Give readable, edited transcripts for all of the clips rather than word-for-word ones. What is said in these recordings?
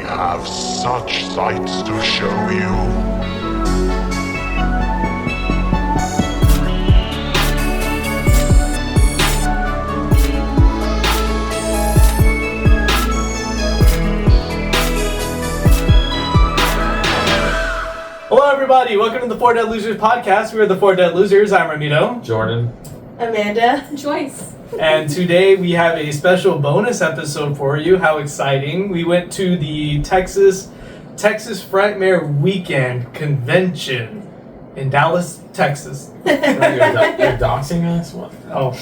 have such sights to show you. Hello everybody, welcome to the Four Dead Losers podcast. We are the Four Dead Losers. I'm Ramiro. Jordan. Amanda. Joyce. And today we have a special bonus episode for you. How exciting. We went to the Texas Frightmare Weekend Convention in Dallas, Texas. You're doxing us? What? Oh.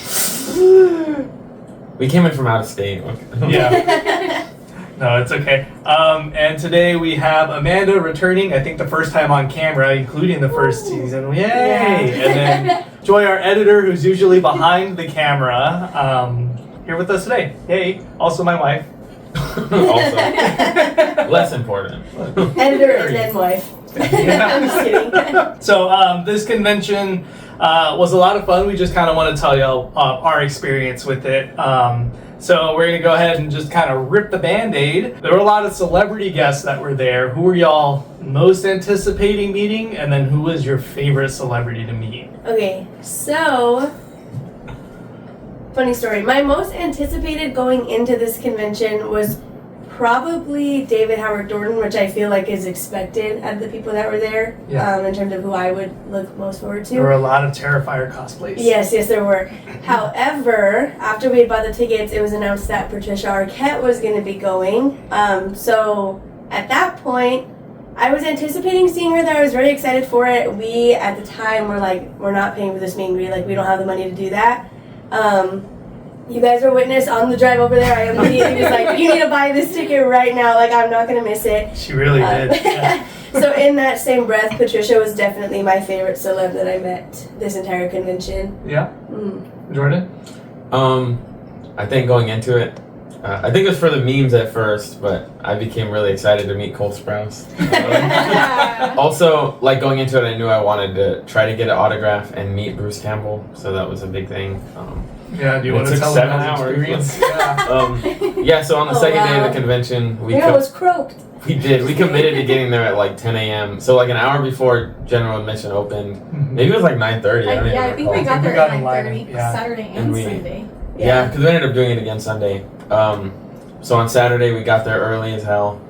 We came in from out of state. Okay. Yeah. No, it's okay. And today we have Amanda returning, I think the first time on camera, including the first season. Yay! Yeah. And then Joy, our editor, who's usually behind the camera, here with us today. Yay! Also my wife. Also, less important. Editor and then wife. I'm just kidding. So this convention was a lot of fun. We just kind of want to tell you our experience with it. So we're going to go ahead and just kind of rip the Band-Aid. There were a lot of celebrity guests that were there. Who were y'all most anticipating meeting? And then who was your favorite celebrity to meet? Okay, so funny story. My most anticipated going into this convention was probably David Howard Jordan, which I feel like is expected out of the people that were there. Yeah. In terms of who I would look most forward to. There were a lot of Terrifier cosplays. Yes, there were. However, after we had bought the tickets, it was announced that Patricia Arquette was going to be going. So at that point, I was anticipating seeing her there. I was very excited for it. We, at the time, were like, we're not paying for this meet and greet. Like, we don't have the money to do that. You guys were witness on the drive over there. I immediately was like, you need to buy this ticket right now. Like, I'm not going to miss it. She really did. Yeah. So in that same breath, Patricia was definitely my favorite celeb that I met this entire convention. Yeah. Jordan? I think going into it, I think it was for the memes at first, but I became really excited to meet Cole Sprouse. Also, like going into it, I knew I wanted to try to get an autograph and meet Bruce Campbell, so that was a big thing. Yeah, do you want to took tell 7 them hours. experience? Yeah. Yeah, so on the second day of wow. the convention, we was croaked. We committed to getting there at like 10 a.m. So like an hour before general admission opened. Maybe it was like 9:30. I think we got We there got at in line, 9:30 yeah. Saturday and Sunday. Yeah, because we ended up doing it again Sunday. So on Saturday we got there early as hell.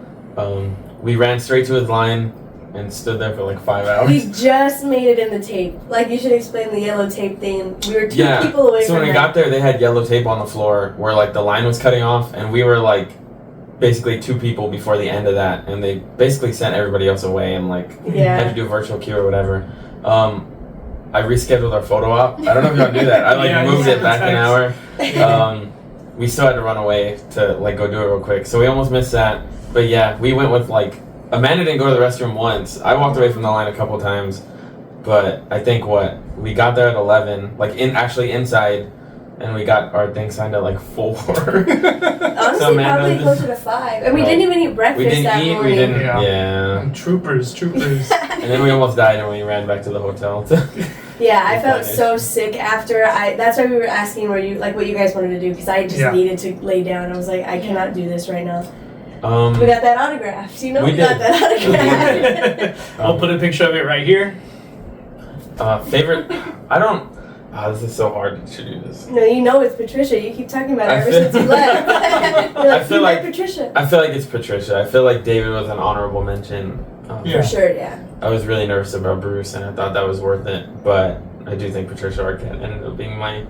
We ran straight to his line and stood there for like 5 hours. We just made it in the tape. Like, you should explain the yellow tape thing. We were two people away so from when we got there, they had yellow tape on the floor where like the line was cutting off, and we were like basically 2 people before the end of that, and they basically sent everybody else away and like had to do a virtual queue or whatever. I rescheduled our photo op. I don't know if y'all knew that. I like moved it back an hour. We still had to run away to like go do it real quick, so we almost missed that. But yeah, we went with like Amanda didn't go to the restroom once. I walked away from the line a couple times, but I think we got there at 11, like actually inside, and we got our thing signed at like 4. Honestly, probably closer to 5. And we didn't even eat breakfast that morning. We didn't. Yeah. Troopers. And then we almost died and we ran back to the hotel. Yeah, I felt so sick after. That's why we were asking what you guys wanted to do, because I just needed to lay down. I was like, I cannot do this right now. We got that autograph. So we got that autograph. I'll put a picture of it right here. Favorite? I don't. This is so hard to do this. No, you know it's Patricia. You keep talking about it ever since you left. I feel like Patricia. I feel like it's Patricia. I feel like David was an honorable mention. For sure, yeah. I was really nervous about Bruce, and I thought that was worth it. But I do think Patricia Arquette ended up being my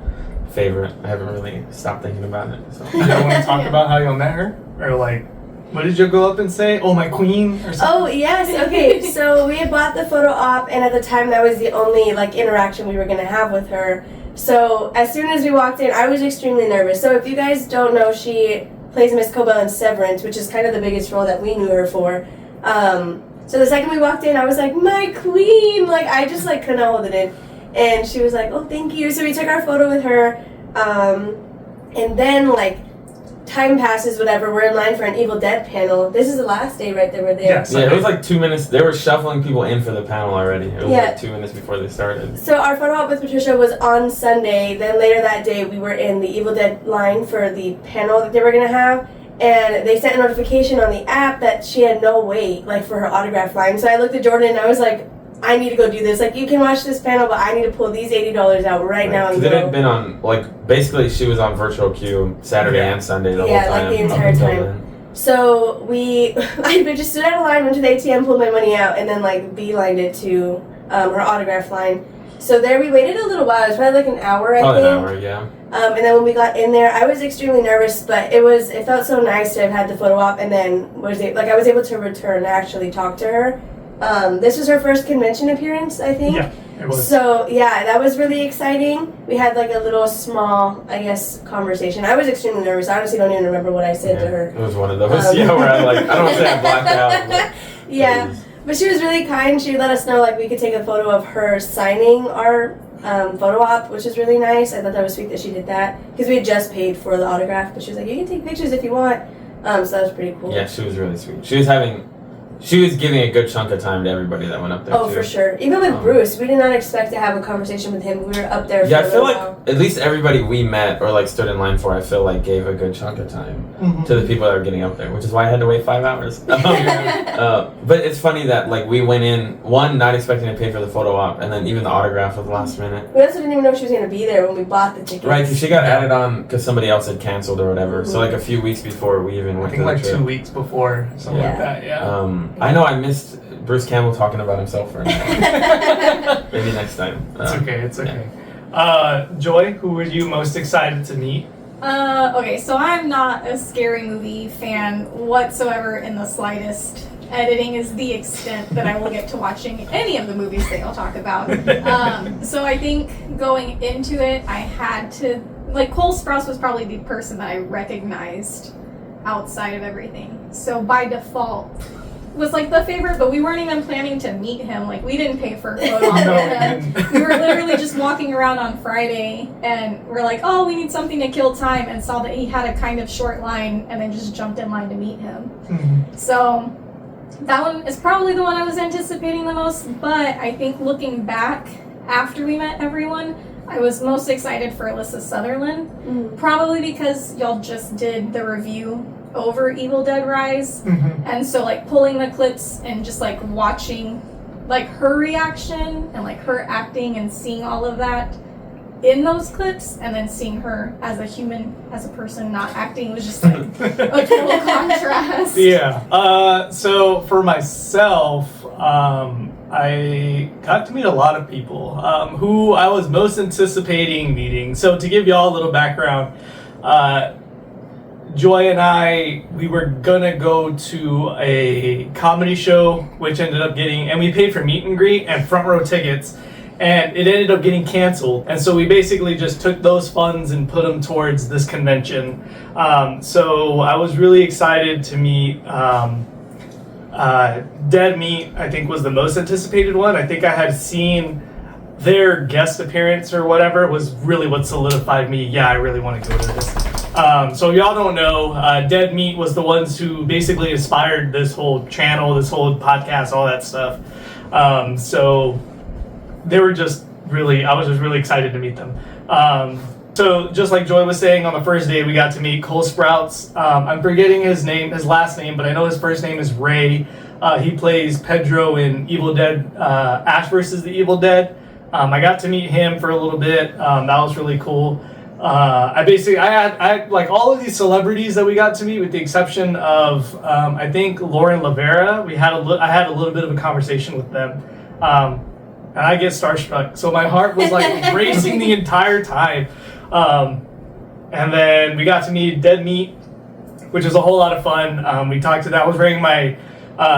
favorite. I haven't really stopped thinking about it. So. You don't want to talk about how you met her? Or like, what did you go up and say? Oh, my queen? Or something? Oh, yes. Okay, so we had bought the photo op, and at the time that was the only like interaction we were going to have with her. So as soon as we walked in, I was extremely nervous. So if you guys don't know, she plays Miss Cobell in Severance, which is kind of the biggest role that we knew her for. So the second we walked in, I was like, my queen! Like, I just like couldn't hold it in. And she was like, oh, thank you. So we took our photo with her, and then like time passes, whatever, we're in line for an Evil Dead panel. This is the last day, right? They were there. Yes. Yeah, it was like 2 minutes. They were shuffling people in for the panel already. It was Yeah. like 2 minutes before they started. So our photo op with Patricia was on Sunday. Then later that day, we were in the Evil Dead line for the panel that they were going to have. and they sent a notification on the app that she had no wait, like, for her autograph line. So I looked at Jordan and I was like, I need to go do this. Like, you can watch this panel, but I need to pull these $80 out right now. Because it had been on, like, basically she was on virtual queue Saturday and Sunday the whole time. Yeah, like the entire time. So I just stood out of line, went to the ATM, pulled my money out, and then, like, beelined it to her autograph line. So there we waited a little while. It was probably like an hour, I think. An hour, yeah. And then when we got in there, I was extremely nervous, but it felt so nice to have had the photo op, and then I was able to return and actually talk to her. This was her first convention appearance, I think. Yeah, it was. So yeah, that was really exciting. We had like a little small, I guess, conversation. I was extremely nervous. I honestly don't even remember what I said to her. It was one of those, where I don't want to say I blacked out. But yeah. But she was really kind. She let us know like we could take a photo of her signing our photo op, which is really nice. I thought that was sweet that she did that because we had just paid for the autograph. But she was like, you can take pictures if you want. So that was pretty cool. Yeah, she was really sweet. She was giving a good chunk of time to everybody that went up there. Oh, too. for sure. Even with Bruce, we did not expect to have a conversation with him. We were up there. Yeah, for I feel like while. at least everybody we met or like stood in line for, I feel like gave a good chunk of time to the people that were getting up there, which is why I had to wait 5 hours. But it's funny that like we went in not expecting to pay for the photo op, and then even the autograph was the last minute. We also didn't even know she was going to be there when we bought the tickets. Right, because she got added on because somebody else had canceled or whatever. So like a few weeks before we even went. I think to the like trip. 2 weeks before, something like that. Yeah. I know I missed Bruce Campbell talking about himself for a minute. Maybe next time. It's okay. It's okay. Joy, who were you most excited to meet? Okay, so I'm not a scary movie fan whatsoever in the slightest. Editing is the extent that I will get to watching any of the movies that you'll talk about. So I think going into it, I had to, like, Cole Sprouse was probably the person that I recognized outside of everything. So by default, was like the favorite, but we weren't even planning to meet him. Like, we didn't pay for a photo op with him. We were literally just walking around on Friday, and we're like, oh, we need something to kill time, and saw that he had a kind of short line, and then just jumped in line to meet him. So that one is probably the one I was anticipating the most, but I think looking back after we met everyone, I was most excited for Alyssa Sutherland, probably because y'all just did the review over Evil Dead Rise, and so like pulling the clips and just like watching like her reaction and like her acting and seeing all of that in those clips, and then seeing her as a human, as a person not acting, was just like a total contrast. Yeah. So for myself, I got to meet a lot of people who I was most anticipating meeting. So to give y'all a little background, Joy and I, we were gonna go to a comedy show, which ended up and we paid for meet and greet and front row tickets, and it ended up getting canceled. And so we basically just took those funds and put them towards this convention. So I was really excited to meet Dead Meat. I think was the most anticipated one. I think I had seen their guest appearance or whatever was really what solidified me. Yeah, I really want to go to this. So y'all don't know, Dead Meat was the ones who basically inspired this whole channel, this whole podcast, all that stuff. So they were I was just really excited to meet them. So just like Joy was saying, on the first day we got to meet Cole Sprouse. I'm forgetting his last name, but I know his first name is Ray. He plays Pedro in Evil Dead, Ash vs. the Evil Dead. I got to meet him for a little bit. That was really cool. I had like all of these celebrities that we got to meet, with the exception of I think Lauren Lavera. I had a little bit of a conversation with them, and I get starstruck. So my heart was like racing the entire time. And then we got to meet Dead Meat, which was a whole lot of fun. We talked to that. I was wearing my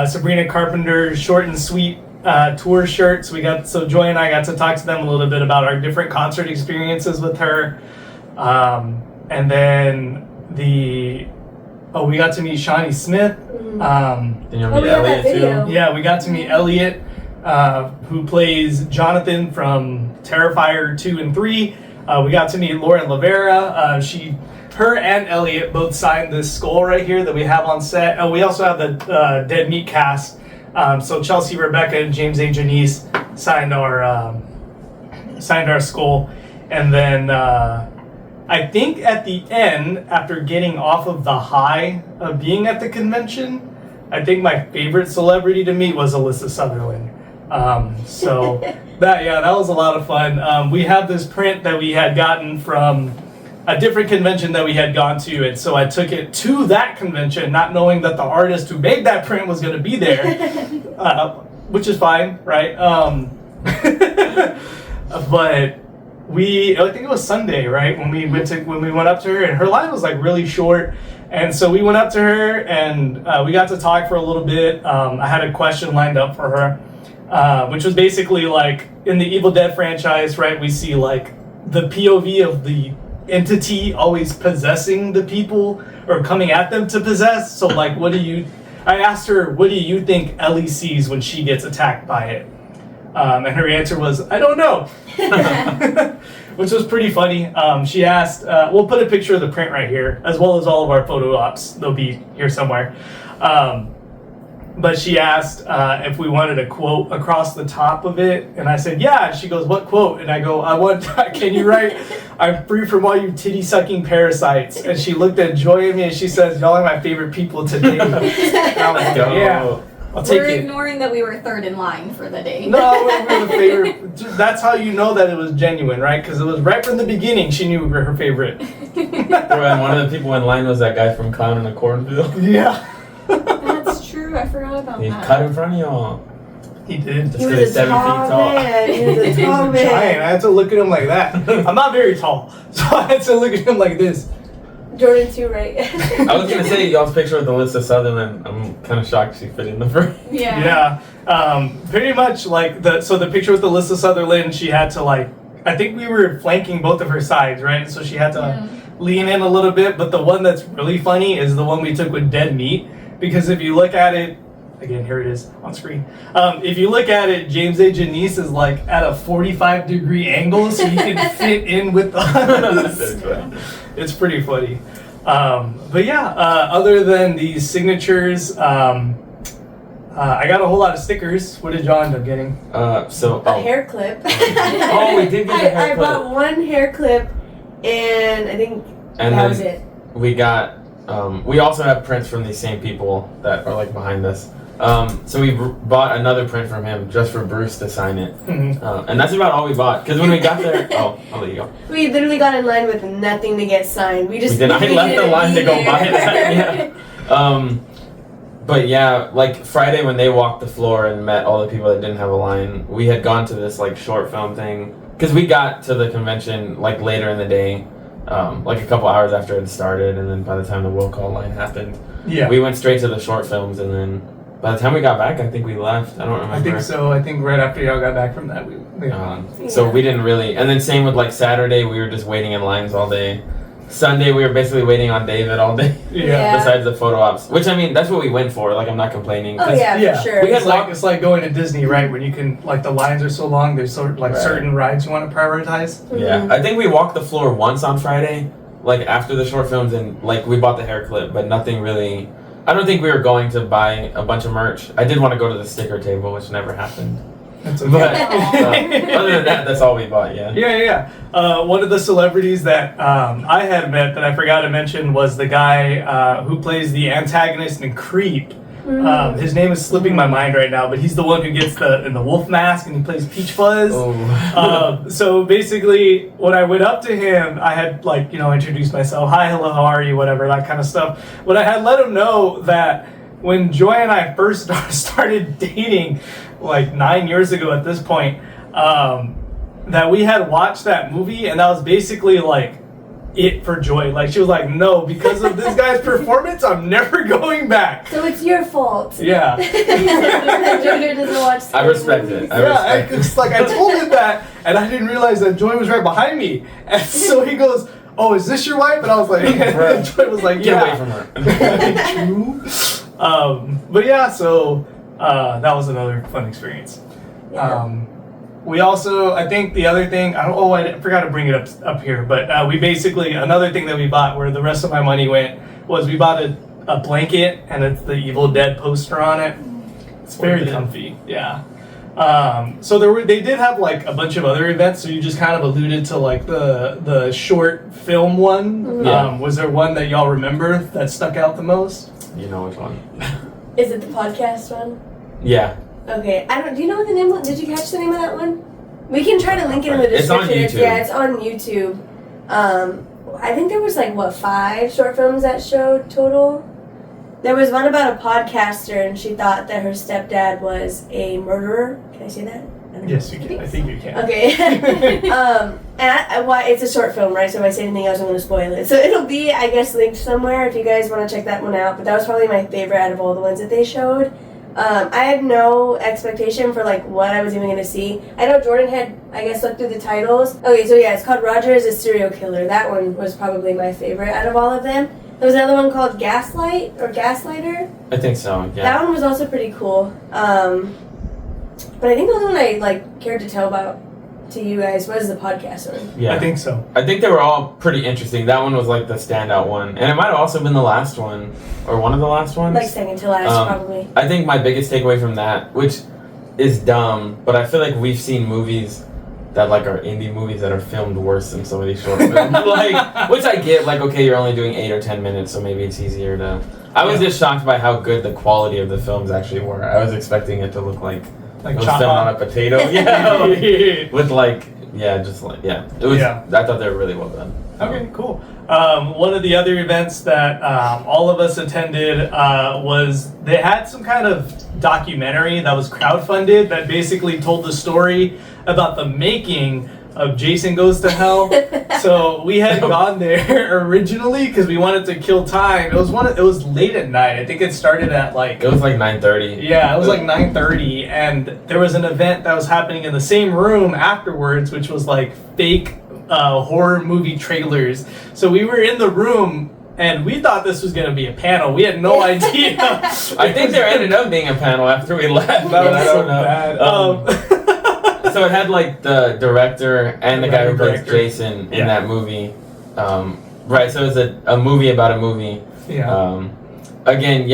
Sabrina Carpenter short and sweet tour shirt. So Joy and I got to talk to them a little bit about our different concert experiences with her. And then we got to meet Shawnee Smith. Elliot too. Yeah, we got to meet Elliot, who plays Jonathan from Terrifier 2 and 3. We got to meet Lauren Lavera. Her and Elliot both signed this skull right here that we have on set. We also have the Dead Meat cast. So Chelsea, Rebecca, and James A. Janice signed our skull, and then I think at the end, after getting off of the high of being at the convention, I think my favorite celebrity to meet was Alyssa Sutherland. So that was a lot of fun. We have this print that we had gotten from a different convention that we had gone to, and so I took it to that convention, not knowing that the artist who made that print was going to be there, which is fine, right? But I think it was Sunday, right, when we went up to her, and her line was like really short, and so we went up to her and we got to talk for a little bit. I had a question lined up for her, which was basically like in the Evil Dead franchise, right? We see like the POV of the entity always possessing the people or coming at them to possess. So like, I asked her, what do you think Ellie sees when she gets attacked by it? And her answer was, I don't know. Which was pretty funny. She asked, we'll put a picture of the print right here, as well as all of our photo ops. They'll be here somewhere. But she asked if we wanted a quote across the top of it, and I said, yeah. And she goes, what quote? And I go, can you write, I'm free from all you titty-sucking parasites. And she looked at Joy and me, and she says, y'all are my favorite people today. And I was like, yeah, I'll take it. We're ignoring that we were third in line for the day. No, we were the favorite. That's how you know that it was genuine, right? Because it was right from the beginning she knew we were her favorite. And one of the people in line was that guy from Clown in a Cornfield. Yeah. That's true. I forgot about He that. cut in front of y'all. He did. He was a tall man. He was a tall man. Giant. I had to look at him like that. I'm not very tall, so I had to look at him like this. Jordan too, right? I was gonna say y'all's picture with Alyssa Sutherland. I'm kind of shocked she fit in the frame. Yeah. Yeah. Pretty much like the picture with Alyssa Sutherland, she had to like, I think we were flanking both of her sides, right? So she had to lean in a little bit. But the one that's really funny is the one we took with Dead Meat, because if you look at it, again, here it is on screen. If you look at it, James A. Janice is like at a 45-degree angle, so you can fit in with us. It's pretty funny. But yeah, other than these signatures, I got a whole lot of stickers. What did y'all end up getting? A hair clip. Oh, we did get a hair I clip. bought one hair clip, and I think that was it. We got. We also have prints from these same people that are like behind us. So we bought another print from him just for Bruce to sign it. Mm-hmm. And that's about all we bought. Because when we got there, I'll let you go. We literally got in line with nothing to get signed. We just I left the line to go buy that. Yeah. But yeah, like Friday when they walked the floor and met all the people that didn't have a line, we had gone to this like short film thing. Because we got to the convention like later in the day, like a couple hours after it had started, and then by the time the will call line happened, we went straight to the short films, and then by the time we got back, I think we left. I don't remember. I think so. I think right after y'all got back from that, So we didn't really. And then same with like Saturday, we were just waiting in lines all day. Sunday, we were basically waiting on David all day. Yeah. Besides the photo ops, which I mean, that's what we went for. Like I'm not complaining. Oh yeah, for sure. We had it's like going to Disney, right? When you can like the lines are so long, there's certain rides you want to prioritize. Yeah, I think we walked the floor once on Friday, like after the short films, and like we bought the hair clip, but nothing really. I don't think we were going to buy a bunch of merch. I did want to go to the sticker table, which never happened. That's okay. But other than that, that's all we bought, yeah. Yeah. One of the celebrities that I had met that I forgot to mention was the guy who plays the antagonist in Creep. His name is slipping my mind right now, but he's the one who gets in the wolf mask and he plays Peach Fuzz. So basically, when I went up to him, I had introduced myself. Hi, hello, how are you? Whatever, that kind of stuff. But I had let him know that when Joy and I first started dating, like 9 years ago at this point, that we had watched that movie, and that was basically like it for Joy. Like she was like, no, because of this guy's performance, I'm never going back. So it's your fault. Yeah. That Joy doesn't watch. I respect it. It's like I told him that, and I didn't realize that Joy was right behind me, and so he goes, "Oh, is this your wife?" And I was like, and Joy was like, "Get away from her." True. But yeah, so that was another fun experience. Yeah. We also, I think the other thing, I forgot to bring it up here, but we basically, another thing that we bought where the rest of my money went was we bought a blanket, and it's the Evil Dead poster on it. It's very comfy, yeah. So they did have like a bunch of other events. So you just kind of alluded to like the short film one. Yeah. Was there one that y'all remember that stuck out the most? You know which one? Is it the podcast one? Yeah. Okay, I don't. Do you know what the name was? Did you catch the name of that one? We can try to link it in the It's on description. YouTube. It's on YouTube. I think there was like 5 short films that showed total. There was one about a podcaster, and she thought that her stepdad was a murderer. Can I say that? I don't know. Yes, you can. I think you can. Okay. And it's a short film, right? So if I say anything else, I'm going to spoil it. So it'll be, I guess, linked somewhere if you guys want to check that one out. But that was probably my favorite out of all the ones that they showed. I had no expectation for like what I was even going to see. I know Jordan had, I guess, looked through the titles. Okay, so yeah, it's called Roger is a Serial Killer. That one was probably my favorite out of all of them. There was another one called Gaslight or Gaslighter. I think so, yeah. That one was also pretty cool. But I think the only one I like cared to tell about to you guys was the podcast one. Yeah. I think so. I think they were all pretty interesting. That one was like the standout one. And it might have also been the last one, or one of the last ones. Like second to last, probably. I think my biggest takeaway from that, which is dumb, but I feel like we've seen movies that like are indie movies that are filmed worse than some of these short films. Like, which I get, like, okay, you're only doing 8 or 10 minutes, so maybe it's easier to... I was just shocked by how good the quality of the films actually were. I was expecting it to look like it was filmed on a potato. Yeah. With like, just like, it was, I thought they were really well done. Okay, cool. One of the other events that all of us attended was they had some kind of documentary that was crowdfunded that basically told the story about the making of Jason Goes to Hell. So we had gone there originally because we wanted to kill time. It was late at night. I think it started at like... It was like 9:30. Yeah, it was like 9:30, and there was an event that was happening in the same room afterwards, which was like fake horror movie trailers. So we were in the room, and we thought this was going to be a panel. We had no idea. I think there ended up being a panel after we left. That was I so don't know. bad. So it had like the director and the guy who plays Director. Jason in that movie. Right, so it was a movie about a movie. Yeah. Again,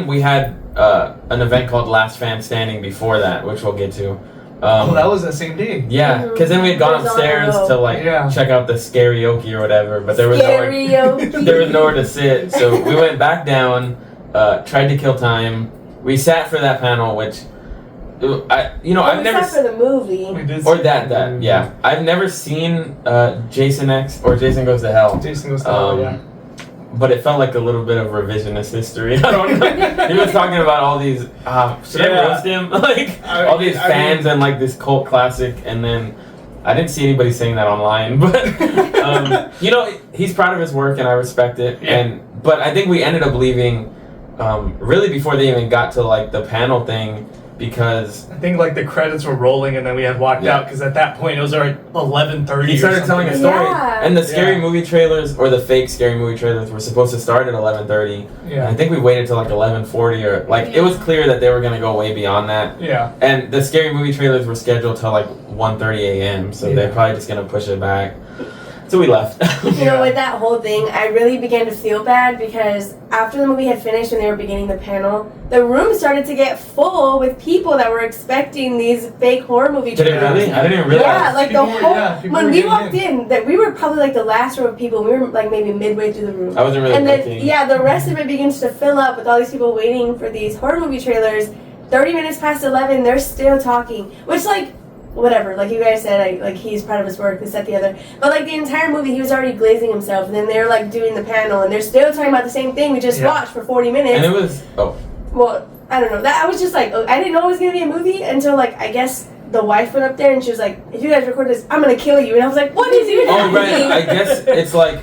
we had an event called Last Fan Standing before that, which we'll get to. That was that same day. Yeah, because then we had gone It was on upstairs a row. to like check out the karaoke or whatever, but there was Karaoke. there was nowhere to sit. So we went back down, tried to kill time. We sat for that panel, which I've never sat for the movie. We did or see that yeah. I've never seen Jason X or Jason Goes to Hell. Jason Goes to Hell, But it felt like a little bit of revisionist history. I don't know. He was talking about all these. Should I roast him? Like all these fans and like this cult classic, and then I didn't see anybody saying that online. But he's proud of his work, and I respect it. Yeah. But I think we ended up leaving really before they even got to like the panel thing. Because I think like the credits were rolling, and then we had walked out because at that point it was already 11:30. he started telling a story, and the scary Yeah. movie trailers or the fake scary movie trailers were supposed to start at 11:30. Yeah. I think we waited till like 11:40 or like it was clear that they were gonna go way beyond that. Yeah. And the scary movie trailers were scheduled till like 1:30 a.m. So they're probably just gonna push it back. So we left. You know, with that whole thing, I really began to feel bad because after the movie had finished and they were beginning the panel, the room started to get full with people that were expecting these fake horror movie Did it trailers. really? I didn't even realize. Yeah, like People the were- whole people when were we getting walked in, that we were probably like the last row of people. We were like maybe midway through the room. I wasn't really and then looking. the rest of it begins to fill up with all these people waiting for these horror movie trailers. 30 minutes past 11, they're still talking, which like whatever, like you guys said, like he's proud of his work, this, that, the other. But like the entire movie, he was already glazing himself, and then they're like doing the panel, and they're still talking about the same thing we just watched for 40 minutes. And it was Well, I don't know. That I was just like, I didn't know it was gonna be a movie until like I guess the wife went up there and she was like, "If you guys record this, I'm gonna kill you." And I was like, "What is even happening?" right. I guess it's like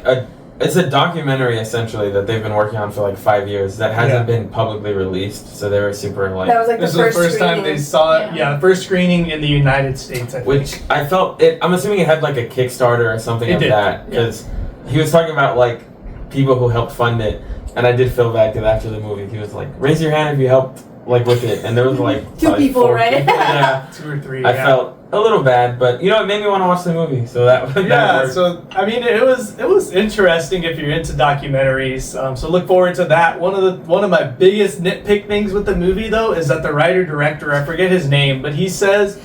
it's a documentary essentially that they've been working on for like 5 years that hasn't been publicly released. So they were super like. That was like This the was first the first time screening. they saw it. Yeah, the first screening in the United States, I think. Which I felt it. I'm assuming it had like a Kickstarter or something It of did, that because he was talking about like people who helped fund it, and I did feel bad because after the movie he was like, "Raise your hand if you helped like with it, and there was like Two probably people, 4 right? people, yeah. 2 or 3. I felt a little bad, but it made me want to watch the movie. So that Yeah, worked. so I mean, it was interesting if you're into documentaries. So look forward to that. One of my biggest nitpick things with the movie though is that the writer director, I forget his name, but he says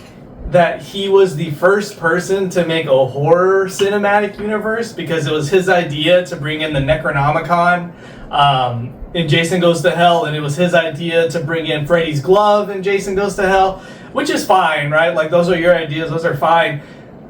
that he was the first person to make a horror cinematic universe because it was his idea to bring in the Necronomicon in Jason Goes to Hell, and it was his idea to bring in Freddy's glove in Jason Goes to Hell, which is fine, right? Like, those are your ideas, those are fine.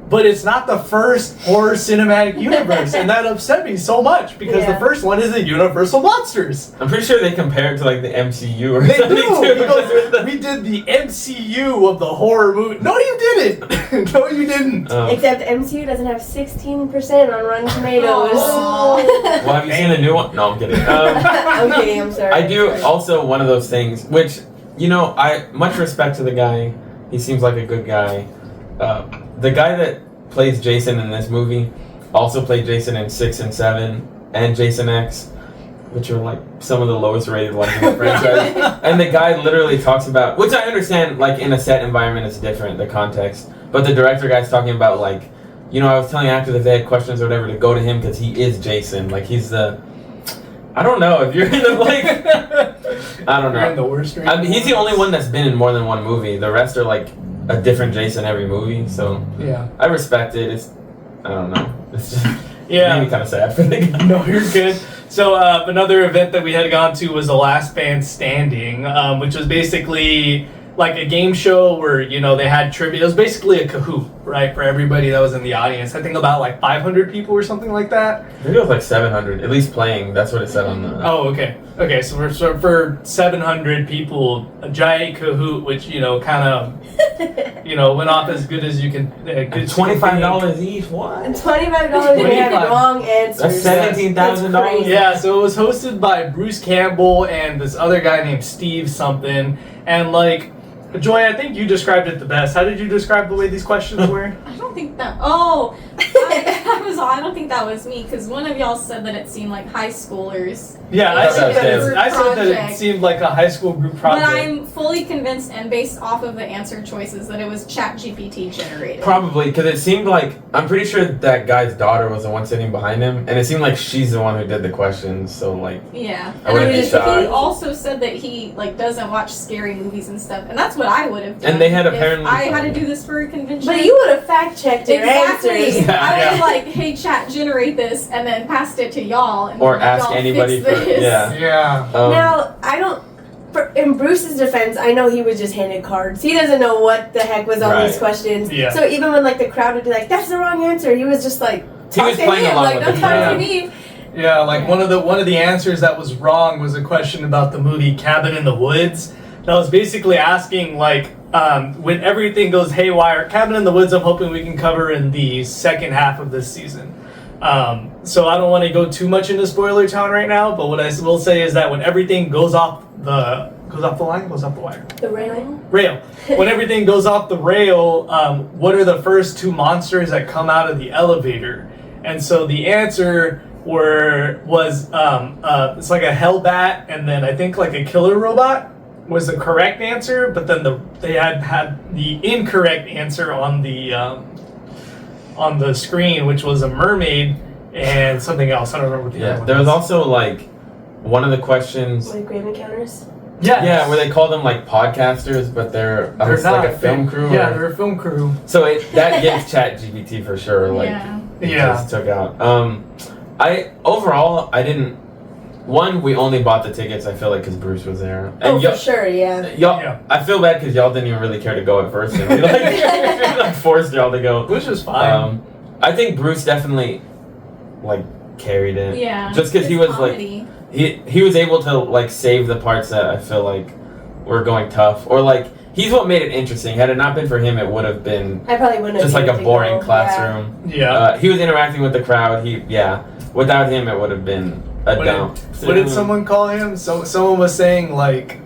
But it's not the first horror cinematic universe, and that upset me so much because the first one is the Universal Monsters. I'm pretty sure they compare it to like the MCU or They something do. too. He goes, we did the MCU of the horror movie. No, you didn't. No, you didn't. Except MCU doesn't have 16% on Rotten Tomatoes. Well, have you seen the new one? No, I'm kidding. I'm kidding, I'm sorry. I do also one of those things, which, I much respect to the guy. He seems like a good guy. The guy that plays Jason in this movie also played Jason in 6 and 7 and Jason X, which are like some of the lowest rated ones in the franchise. And the guy literally talks about, which I understand, like in a set environment it's different, the context. But the director guy's talking about like, I was telling actors if they had questions or whatever to go to him because he is Jason. Like he's the, I don't know if you're in the like, I don't know. You're in the worst range. I mean, he's the only one that's been in more than one movie. The rest are like a different Jason every movie, so yeah, I respect it. It's, I don't know. It's just yeah, made me kind of sad for the guy. No, you're good. So another event that we had gone to was The Last Man Standing, which was basically like a game show where they had trivia. It was basically a Kahoot, right, for everybody that was in the audience. I think about like 500 people or something like that. Maybe it was like 700, at least playing. That's what it said on the. Oh, okay. Okay, so for 700 people, a giant Kahoot, which kind of went off as good as you can. $25 each. What? $25 and we had wrong answers. That's $17,000. That's crazy. Yeah, so it was hosted by Bruce Campbell and this other guy named Steve something, and like. Joy, I think you described it the best. How did you describe the way these questions were? I don't think that. Oh, I don't think that was me because one of y'all said that it seemed like high schoolers. Yeah, I said that it project. seemed like a high school group project. But I'm fully convinced, and based off of the answer choices, that it was ChatGPT generated. Probably, because it seemed like, I'm pretty sure that guy's daughter was the one sitting behind him, and it seemed like she's the one who did the questions, so like. Yeah. I wouldn't be he shocked. also said that he doesn't watch scary movies and stuff, and that's what I would have done. And they had if apparently. I had to do this for a convention. But you would have fact checked your Exactly. answers. I was like, hey, chat, generate this, and then passed it to y'all. And Or then ask y'all anybody fix for. this. Yeah. Yeah. Now, I don't. In Bruce's defense, I know he was just handed cards. He doesn't know what the heck was on these Right. questions. Yeah. So even when the crowd would be like, "That's the wrong answer," he was just like, He was "Talk to playing him." along Like, with don't it. talk Yeah. to me. Yeah, like one of the answers that was wrong was a question about the movie Cabin in the Woods. That was basically asking like, when everything goes haywire, Cabin in the Woods I'm hoping we can cover in the second half of this season. So I don't want to go too much into spoiler town right now, but what I will say is that when everything goes off the wire. The rail. Rail. When everything goes off the rail, what are the first two monsters that come out of the elevator? And so the answer was it's like a hellbat, and then I think like a killer robot was the correct answer, but then they had the incorrect answer on the screen, which was a mermaid and something else. I don't remember what the other Yeah. one There was also like one of the questions. Like grave encounters. Yeah, where they call them like podcasters, but they're They're not like a film crew. Yeah, or- they're a film crew. So that gives ChatGPT for sure. Like, Yeah. it Yeah. just took out. I didn't. One, we only bought the tickets. I feel like because Bruce was there, and For sure, yeah. y'all. Yeah. I feel bad because y'all didn't even really care to go at first, and we like forced y'all to go. Which was fine. I think Bruce definitely like carried it. Yeah. Just because he It's was comedy. like he was able to like save the parts that I feel like were going tough, or like he's what made it interesting. Had it not been for him, it would have been I probably wouldn't have just like been a able to boring go, classroom. Yeah. He was interacting with the crowd. Without him, it would have been a dump. What did someone call him? Someone was saying like,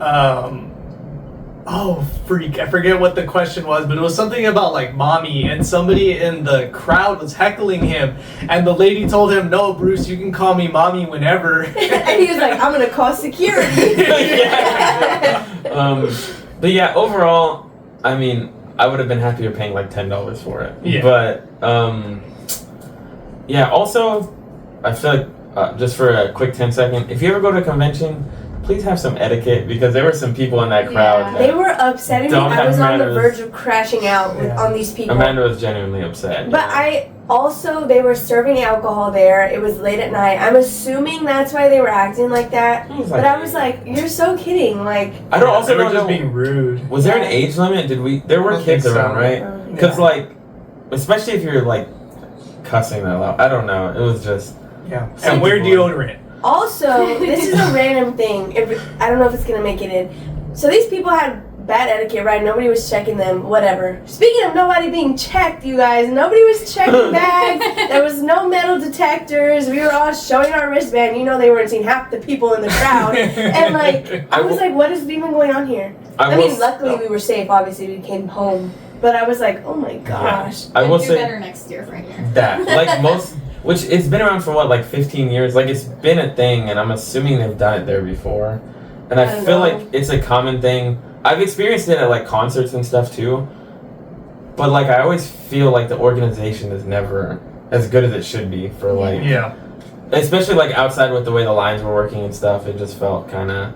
oh freak, I forget what the question was, but it was something about like mommy, and somebody in the crowd was heckling him, and the lady told him, "No, Bruce, you can call me mommy whenever." Yeah. And he was like, "I'm gonna call security." Yeah. But yeah, overall, I mean, I would have been happier paying like $10 for it. Yeah. But yeah, also, I feel like just for a quick 10-second, if you ever go to a convention, please have some etiquette because there were some people in that crowd. They were upsetting me. Don't I was have on the manners. verge of crashing out on these people. Amanda was genuinely upset. But they were serving alcohol there. It was late at night. I'm assuming that's why they were acting like that. But I was like, you're so kidding. Like, I don't also they were don't just know. being rude. Was there an age limit? There were I don't kids think so. around, right? Because like, especially if you're like cussing that loud. I don't know. It was just. Yeah. Some And wear people- deodorant. also, this is a random thing. I don't know if it's gonna make it in. So these people had bad etiquette, right? Nobody was checking them, whatever. Speaking of nobody being checked, you guys, nobody was checking bags. There was no metal detectors. We were all showing our wristband. You know they weren't seeing half the people in the crowd. And like, I was like, what is even going on here? I mean, luckily we were safe. Obviously, we came home. But I was like, oh my gosh. I will do say better next year, Frightmare. that like most, which it's been around for what, like 15 years. Like it's been a thing, and I'm assuming they've done it there before. And I don't feel know. like it's a common thing. I've experienced it at like concerts and stuff too. But like I always feel like the organization is never as good as it should be for like, Yeah. especially like outside with the way the lines were working and stuff. It just felt kind of.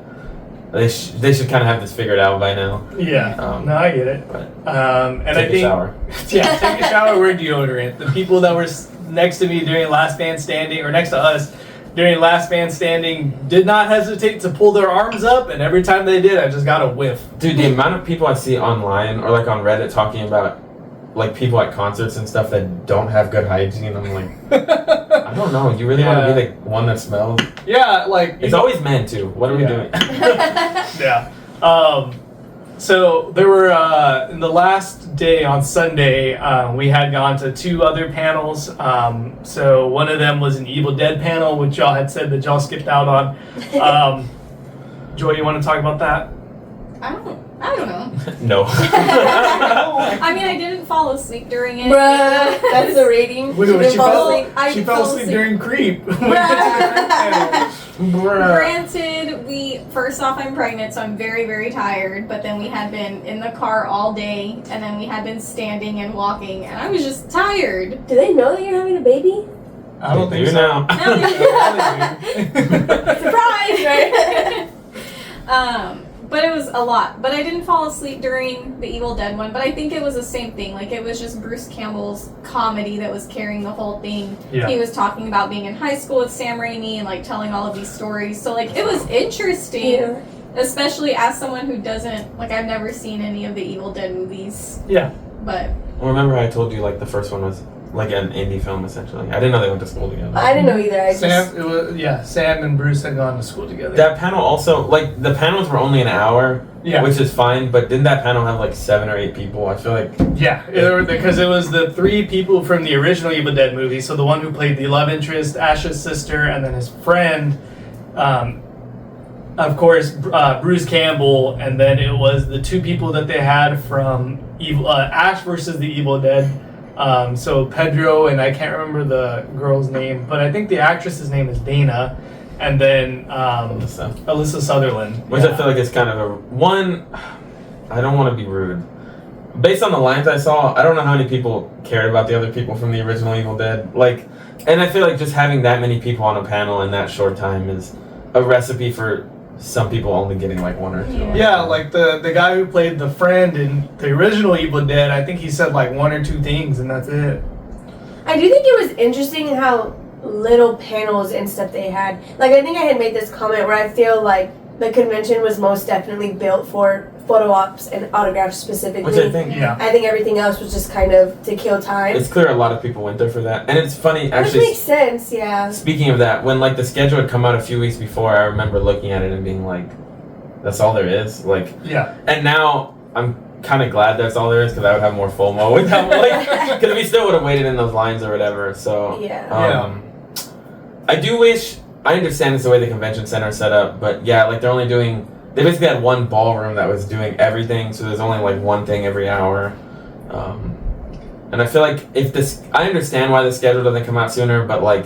They should kind of have this figured out by now. Yeah. No, I get it. But And I take a think shower. yeah, take a shower, wear deodorant. The people that were next to me during Last Man Standing, or next to us during Last Man Standing, did not hesitate to pull their arms up, and every time they did, I just got a whiff. Dude, the amount of people I see online or like on Reddit talking about like people at concerts and stuff that don't have good hygiene, I'm like, I don't know. You really want to be the one that smells? Yeah, like It's always men too. What are we doing? yeah. So there were in the last day on Sunday, we had gone to 2 other panels. So one of them was an Evil Dead panel, which y'all had said that y'all skipped out on. Joy, you want to talk about that? I don't know. No. I mean, I didn't fall asleep during it. Bruh, that's the rating. Wait, She didn't she fall fell, asleep. I she fell fell asleep asleep. during Creep. Granted, first off, I'm pregnant, so I'm very, very tired. But then we had been in the car all day, and then we had been standing and walking, and I was just tired. Do they know that you're having a baby? I don't think You so. now. Surprise, right? But it was a lot. But I didn't fall asleep during the Evil Dead one. But I think it was the same thing. Like, it was just Bruce Campbell's comedy that was carrying the whole thing. Yeah. He was talking about being in high school with Sam Raimi and, like, telling all of these stories. So, like, it was interesting. Yeah. Especially as someone who doesn't, like, I've never seen any of the Evil Dead movies. Yeah. But Remember I told you like the first one was like an indie film essentially. I didn't know they went to school together. I didn't know either. I just. Sam and Bruce had gone to school together. That panel also, like, the panels were only an hour, Yeah. which is fine, but didn't that panel have like 7 or 8 people? I feel like. Yeah, because it was the 3 people from the original Evil Dead movie. So the one who played the love interest, Ash's sister, and then his friend, of course, Bruce Campbell, and then it was the 2 people that they had from Ash versus the Evil Dead. So Pedro, and I can't remember the girl's name, but I think the actress's name is Dana, and then Alyssa Sutherland. Which I feel like is kind of I don't want to be rude. Based on the lines I saw, I don't know how many people cared about the other people from the original Evil Dead. Like, and I feel like just having that many people on a panel in that short time is a recipe for some people only getting like 1 or 2. Yeah, like the guy who played the friend in the original Evil Dead, I think he said like 1 or 2 things, and that's it. I do think it was interesting how little panels and stuff they had. Like, I think I had made this comment where I feel like the convention was most definitely built for photo ops and autographs specifically. Which I think, Yeah. I think everything else was just kind of to kill time. it's clear a lot of people went there for that. And it's funny, Which actually, makes sense, yeah. speaking of that, when like the schedule had come out a few weeks before, I remember looking at it and being like, that's all there is? Like, Yeah. and now I'm kind of glad that's all there is because I would have more FOMO without, like, because we still would have waited in those lines or whatever. So, Yeah. I do wish, I understand it's the way the convention center is set up, but yeah, like they basically had one ballroom that was doing everything, so there's only like one thing every hour. And I feel like I understand why the schedule doesn't come out sooner, but like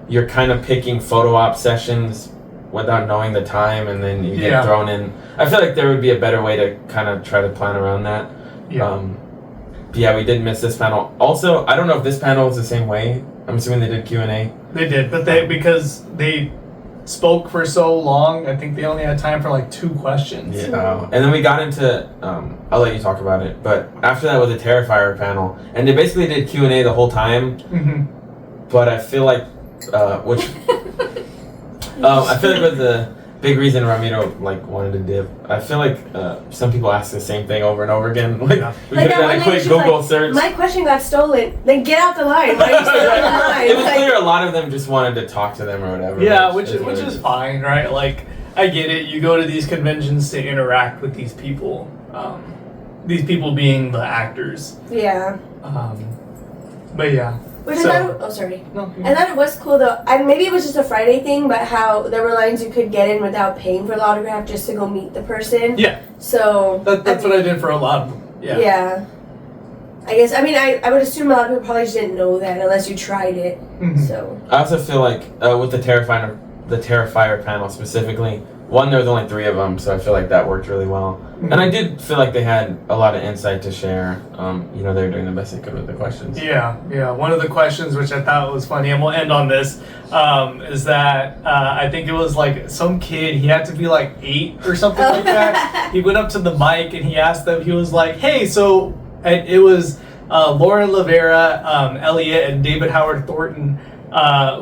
you're kind of picking photo op sessions without knowing the time, and then you get Yeah. thrown in. I feel like there would be a better way to kind of try to plan around that. Yeah. But yeah, we did miss this panel. Also, I don't know if this panel is the same way. I'm assuming they did Q&A. They did, but because they spoke for so long, I think they only had time for like 2 questions. Yeah. And then we got into, I'll let you talk about it, but after that was a Terrifier panel, and they basically did Q&A the whole time, but I feel like, I feel like with the big reason Ramiro like wanted to dip, I feel like some people ask the same thing over and over again. Like, we could have done a quick Google search. My question got stolen. Then get out the line. Why are you still on the line? It was clear a lot of them just wanted to talk to them or whatever. Yeah, which is fine, right? Like, I get it. You go to these conventions to interact with these people. These people being the actors. Yeah. But yeah. Which So- I thought, oh sorry. No, I thought it was cool though. And maybe it was just a Friday thing, but how there were lines you could get in without paying for the autograph just to go meet the person. Yeah. So That's what I did for a lot of them. Yeah. Yeah. I guess I would assume a lot of people probably just didn't know that unless you tried it. So I also feel like with the Terrifier panel specifically, one, there was only 3 of them, so I feel like that worked really well. And I did feel like they had a lot of insight to share. They were doing the best they could with the questions. Yeah. One of the questions which I thought was funny, and we'll end on this, is that I think it was like some kid, he had to be like 8 or something like that. He went up to the mic and he asked them, he was like, hey, so, and it was Lauren Lavera, Elliot, and David Howard Thornton,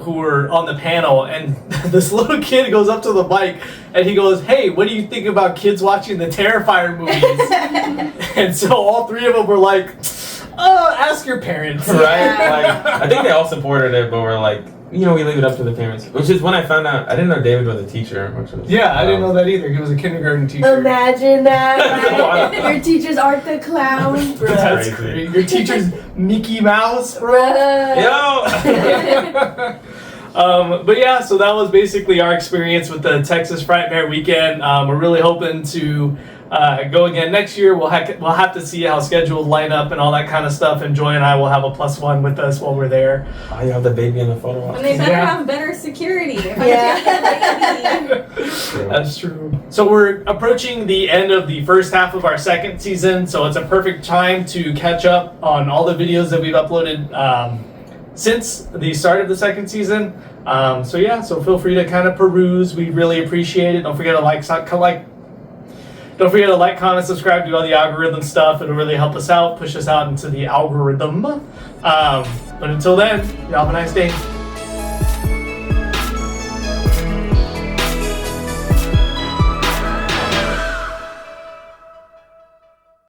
who were on the panel, and this little kid goes up to the mic and he goes, hey, what do you think about kids watching the Terrifier movies? And so all 3 of them were like, ask your parents. Right? Like, I think they all supported it, but we're like, we leave it up to the parents. Which is when I found out, I didn't know David was a teacher. Which was, Yeah, I didn't know that either. He was a kindergarten teacher. imagine that, right? Your teachers aren't the clown, bro. That's Crazy. great. Your teacher's Mickey Mouse, bro. Yo! But yeah, so that was basically our experience with the Texas Frightmare weekend. We're really hoping to go again next year. We'll have to see how schedules line up and all that kind of stuff. And Joy and I will have a +1 with us while we're there. Oh, you have the baby in the photo op. And they better Yeah. have better security. If That's true. So we're approaching the end of the first half of our second season, so it's a perfect time to catch up on all the videos that we've uploaded since the start of the second season. So feel free to kind of peruse. We really appreciate it. Don't forget to comment, subscribe, do all the algorithm stuff. It'll really help us out, push us out into the algorithm. But until then, y'all have a nice day.